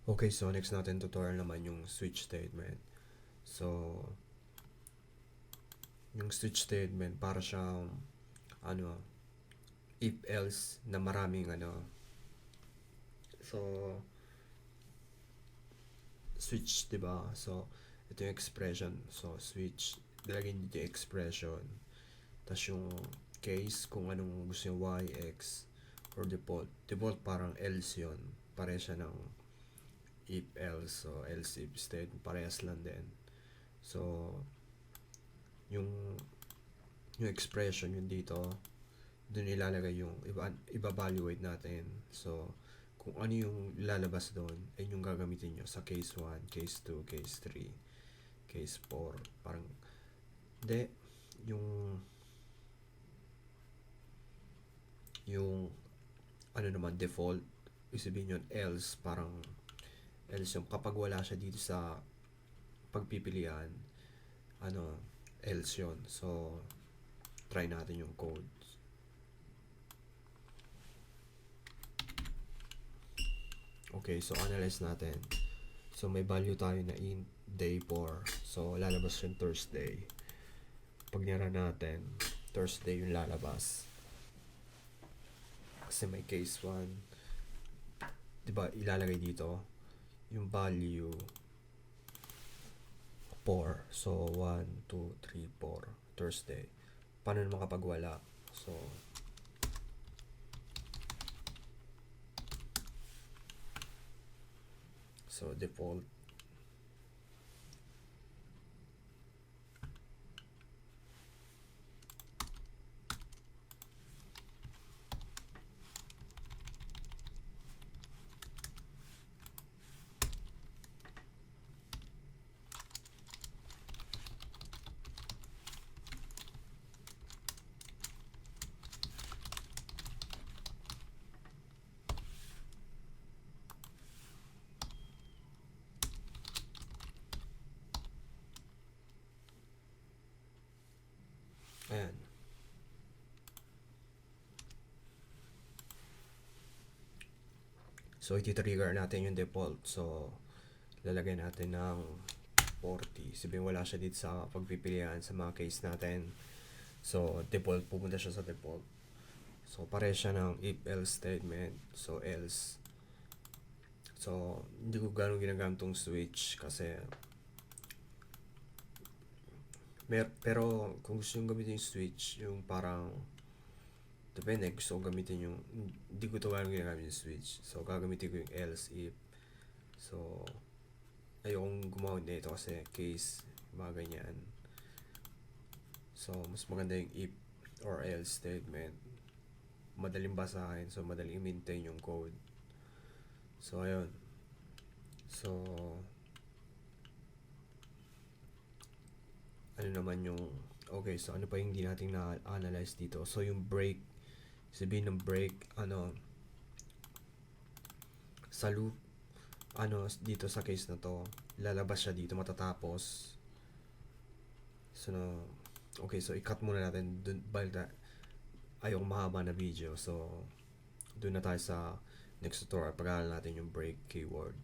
Okay, so next natin tutorial naman yung switch statement. So, yung switch statement para siyang ano, if else na maraming So, switch, 'di ba? So, ito yung expression. So, switch, dalagin dito yung expression. Tapos yung case kung anong gusto yung y, x, or default. Default parang else yun. Pareha siya ng if else. So, else if statement. Parehas lang din. So, yung expression yun dito, doon ilalagay yung i-evaluate natin. So, kung ano yung lalabas doon, ay yung gagamitin nyo sa case 1, case 2, case 3, case 4. Parang, hindi, yung ano naman, default, sabihin yun, else, parang, else yung kapag wala siya dito sa pagpipilian, else yun. So, try natin yung code. Okay, so analyze natin. So, may value tayo na int day 4. So, lalabas yung Thursday. Pag nira natin, Thursday yung lalabas. Kasi may case 1. Diba, ilalagay dito yung value 4. So, 1, 2, 3, 4. Thursday. Paano naman kapag wala? So default. Ayan. So, iti-trigger natin yung default. So, lalagay natin ng 40. Sabihin wala siya dito sa pagpipilian sa mga case natin. So, default, pupunta siya sa default. So, pare siya ng if-else statement. So, else. So, hindi ko gano'ng ginagamit tong switch kasi pero kung gusto yung gamitin yung switch, yung parang depende, gusto ko gamitin yung hindi ko ito gano'ng ginagamit yung switch. So, gagamitin ko yung else if. So, ayokong gumawin nito kasi case, mga ganyan. So, mas maganda yung if or else statement. Madaling basahin, so madaling i-maintain yung code. So, ayun. So, ano naman yung, okay, so ano pa yung hindi natin na-analyze dito? So, yung break, sabihin ng break, sa loop, dito sa case na to, lalabas siya dito matatapos. So, okay, so i-cut muna natin dun, ayong mahaba na video. So, doon na tayo sa next tutorial. Pag-aaral natin yung break keyword.